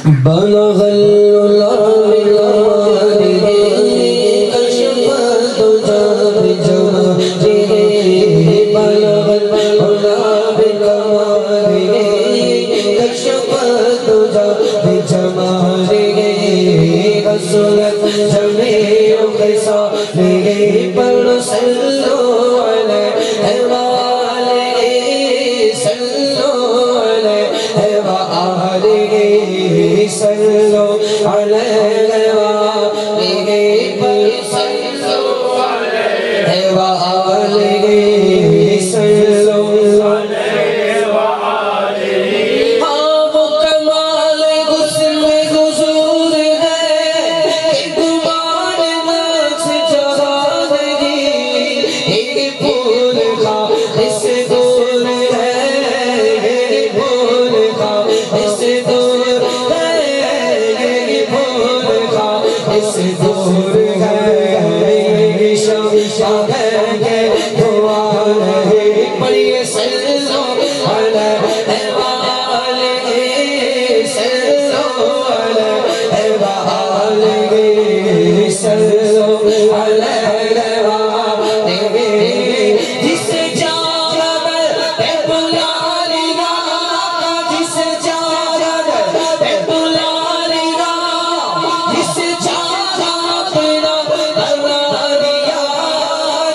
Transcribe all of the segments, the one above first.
بلغ العلا بكماله كشف الدجى بجماله بلغ العلا بكماله كشف الدجى بجماله حسنت جميع خصاله پر صلوا علیہ وآلہ صلوا علیہ وآلہ صلوا علیہ وآلہ پر صلوا علیہ وآلہ صلوا علیہ وآلہ ہاں وہ کمال حسن حضور ہے کہ گمان نقش جہانگی ایک پھول کا اس دور ہے ایک پھول کا اس دور ہے ایک پھول کا اس دور ہے شاہ ہے دعا نہیں پڑھئے صلو علیہ وآلہ صلو علیہ وآلہ صلو علیہ وآلہ جس جانب پہ بلا لیا جس جانب پہ بلا لیا جس جانب پہ بلا لیا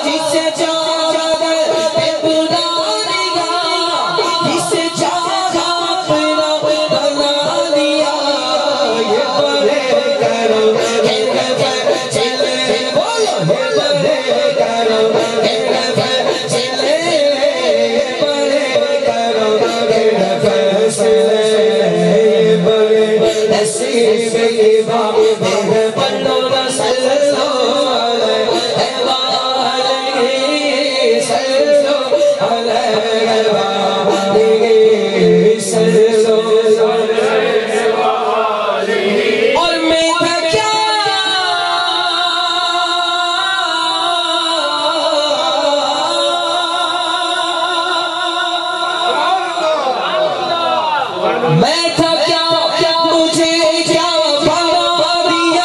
جس جانب پہ بلا لیا جس جانب پہ بلا لیا یہ بڑے کرو کہ نفر چلے بولو یہ بڑے کرو کہ نفر چلے یہ بڑے کرو کہ نفر چلے یہ بڑے نصیب کی بات میرے پڑھو نہ صلو علیہ وآلہ صلو علیہ وآلہ صلو علیہ وآلہ اور میں تھا کیا میں تھا کیا مجھے کیا بنا دیا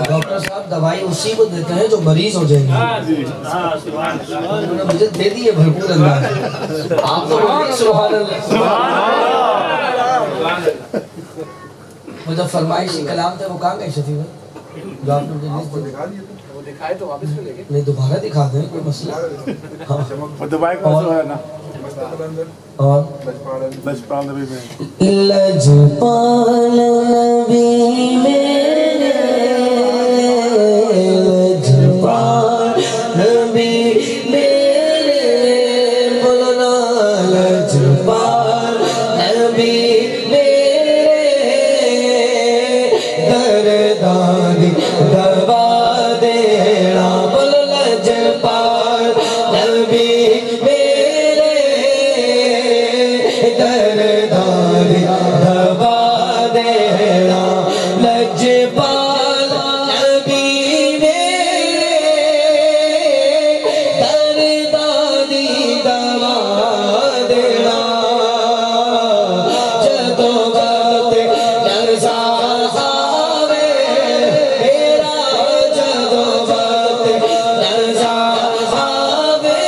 ڈاکٹر صاحب دوائی اسی کو دیتے ہیں جو مریض ہو جائیں گے. انہوں نے مجھے دے دی ہے بھرپور انداز. آپ تو بولیں سبحان اللہ. مجھے فرمائشی کلام تھے وہ کہاں گئے شفیع بھائی جو آپ نے مجھے لسٹ دی؟ وہ دکھائے تو واپس لے گئے. نہیں دوبارہ دکھا دیں کوئی مسئلہ. وہ دوائی کون سا ہے نا اور لجپال نبی میں لجپال نبی میرے لجپال نبی میرے بولنا لجپال نبی میرے دردانی دوا دینا بول لجپال نبی دردانی دوا دینا لجپال نبی دردانی دوا دینا جدو وقت نرزا آوے میرا جدو وقت نرزا آوے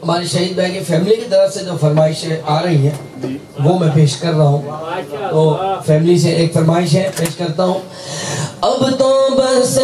ہماری شہید بھائی کی فیملی کی طرف سے جو فرمائشیں آ رہی ہیں وہ میں پیش کر رہا ہوں. تو فیملی سے ایک فرمائش ہے پیش کرتا ہوں. اب تو بس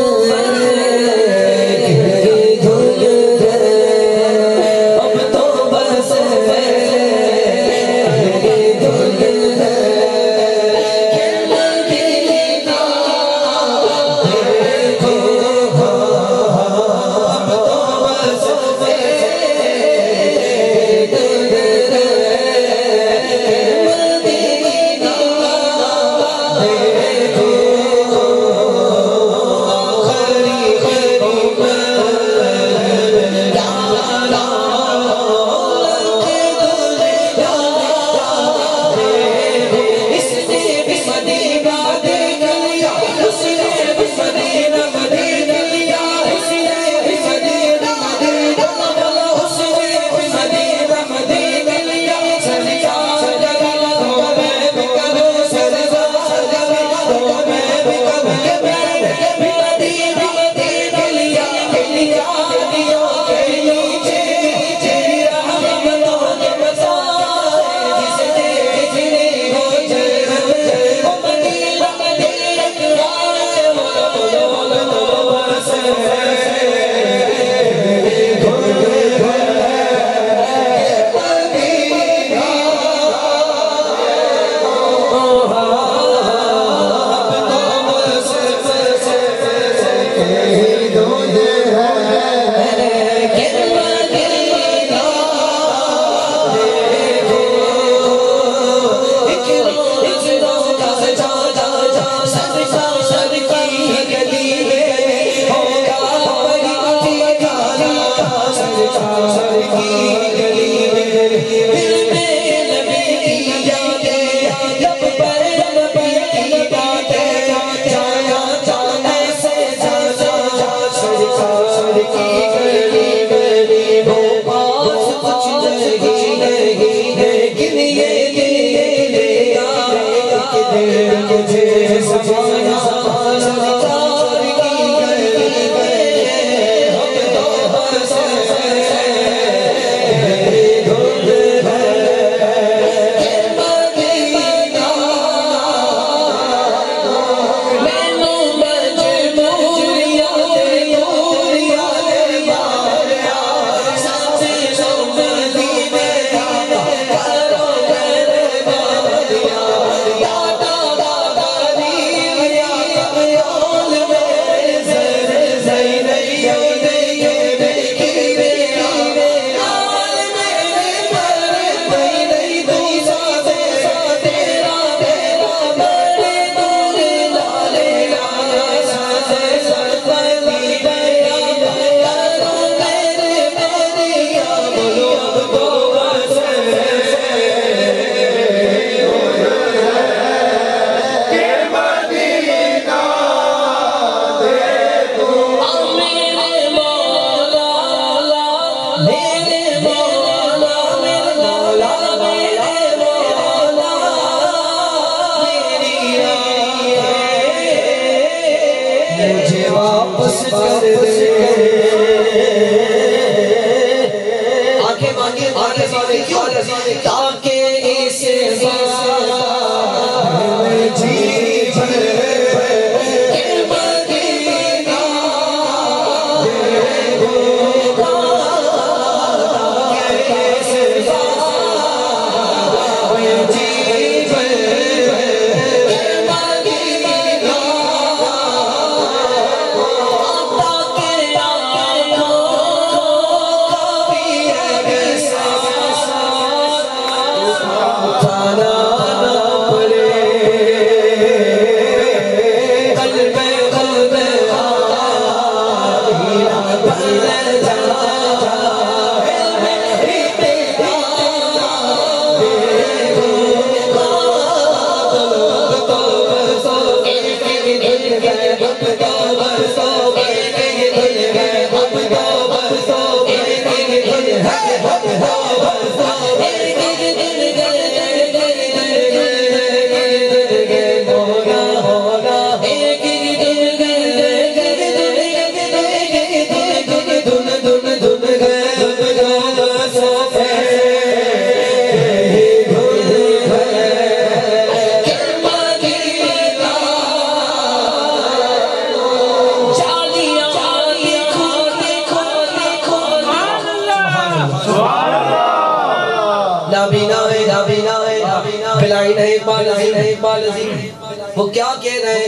اقبال عزیز وہ کیا کہہ رہے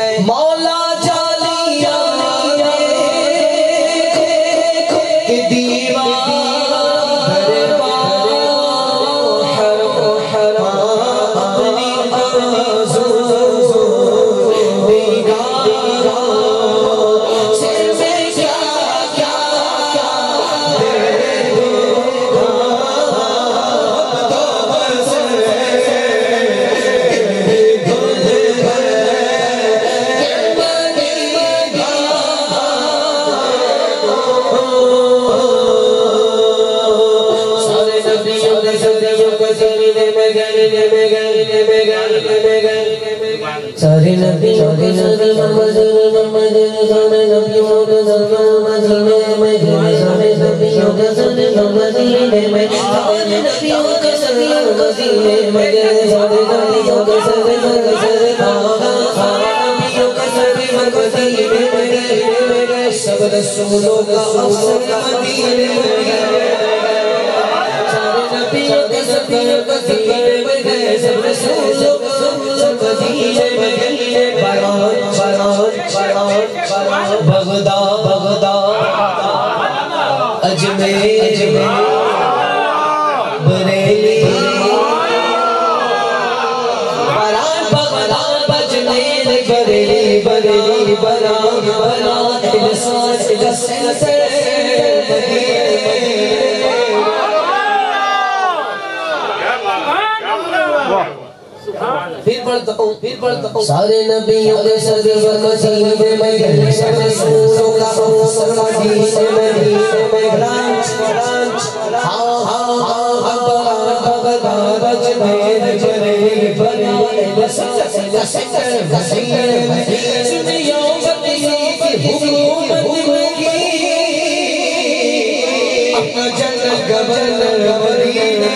ہیں مولا جالیا کہ دیوار سارے نبیوں کے سارے نبیوں کے مدینے میں سارے نبیوں کے سارے مدینے میں سارے نبیوں کے سارے مدینے میں سارے نبیوں کے سارے مدینے میں سب رسولوں کا افسر مدینے میں سارے نبیوں کے سارے مدینے میں سب رسولوں کا بغداد اجمیر بریلی بغداد اجمیر بریلی پھر پڑھتا ہوں سارے نبیوں کے سارے مدینے میں سب رسولوں کا افسر مدینے میں بغداد اجمیر بریلی سنیوں بدیوں کی حکومت کی اپنا جنرل گورنر مدینے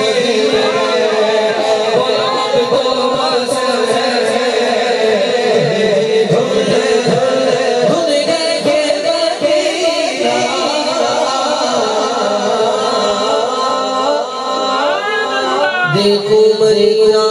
دیکھو مدینہ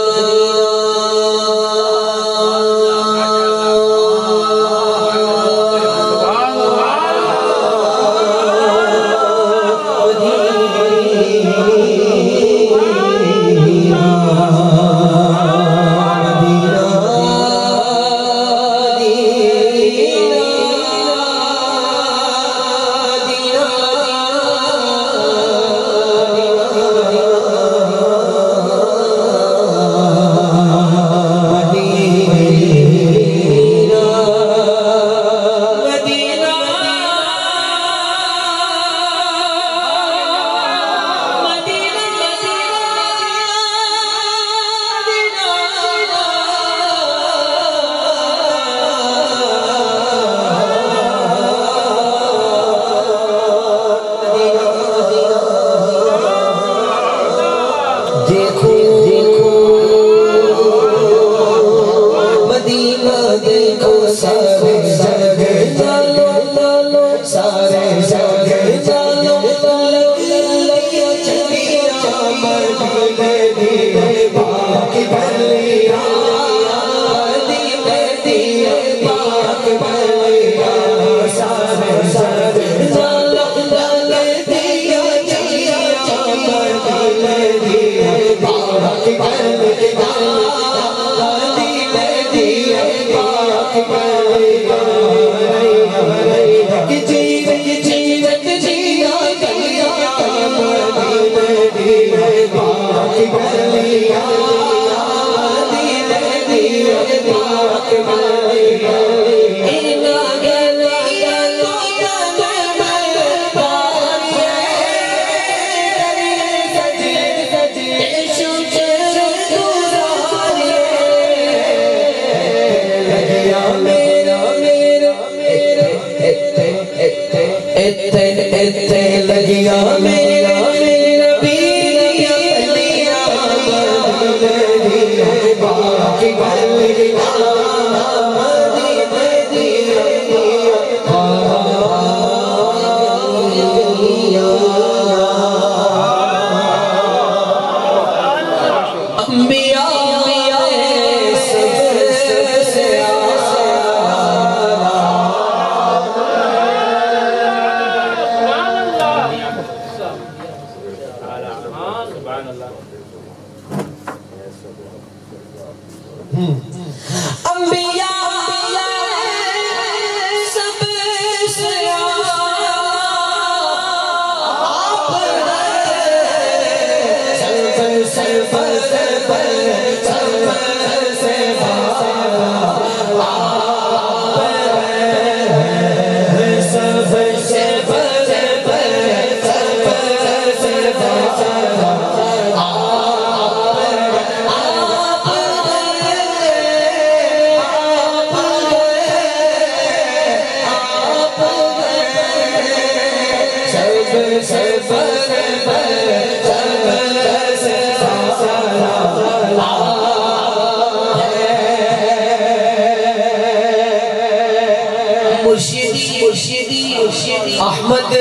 احمد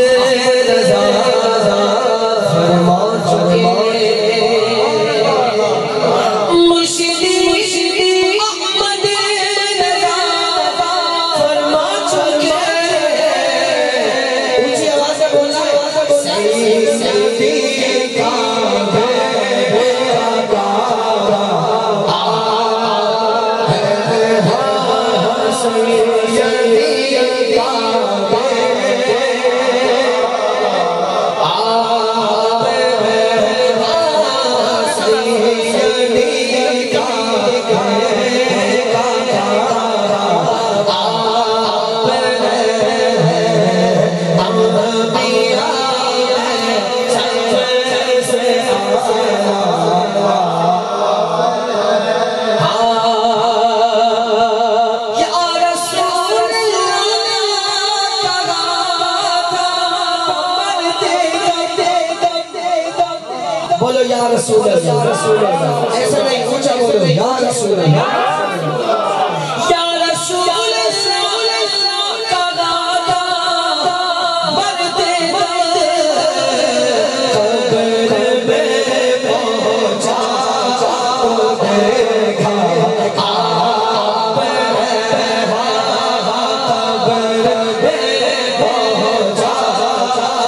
رضا فرما چکے مرشدی احمد رضا فرما چکے اونچی آواز سے بولنا سیدی کعبہ بولو یا رسول اللہ ایسا نہیں اونچا بولو یا رسول اللہ یا رسول اللہ کا دادا بڑھتے بڑھتے قبر میں پہنچا تو دیکھا آپ قبر میں پہنچا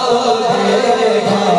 تو دیکھا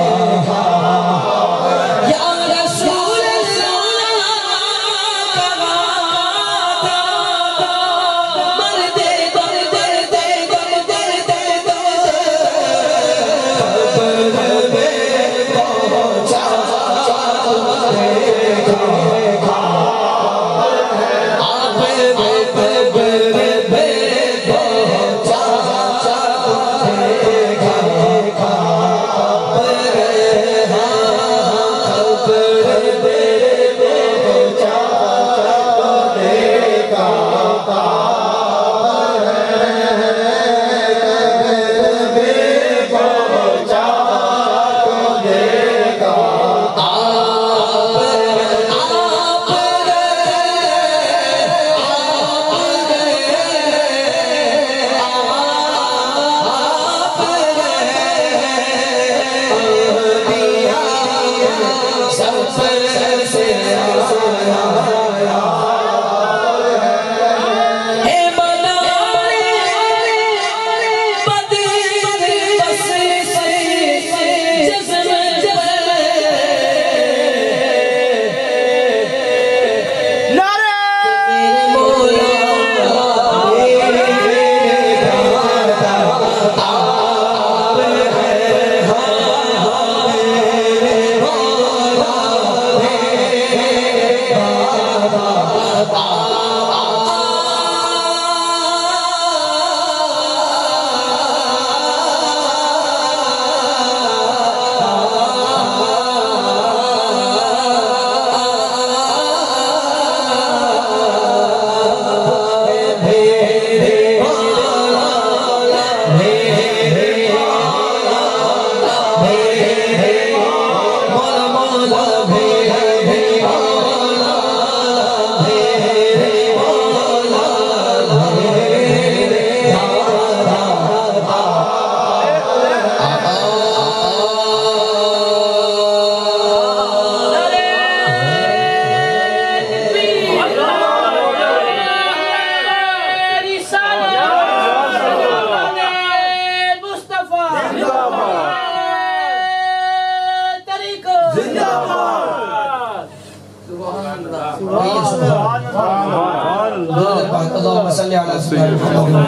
اللهم صل على سيدنا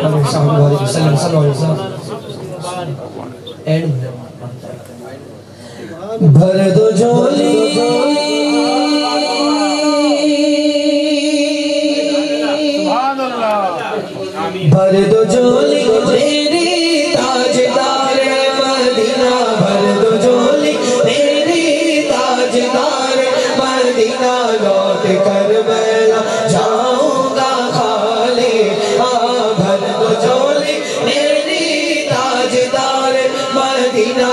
محمد وسلم صلى الله عليه وسلم بھر دو جھولی بھر دو جھولی میری تاجدار مدینہ بھر دو جھولی میری تاجدار مدینہ لوٹ کر میں جاؤں گا خالی بھر دو جھولی میری تاجدار مدینہ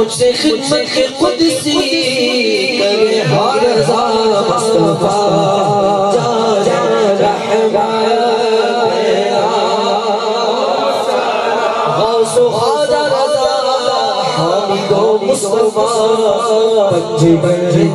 مجھ سے خدمت قدسی کرے ہر رضا مصطفیٰ جا جا مصطفیٰ پنج بنجے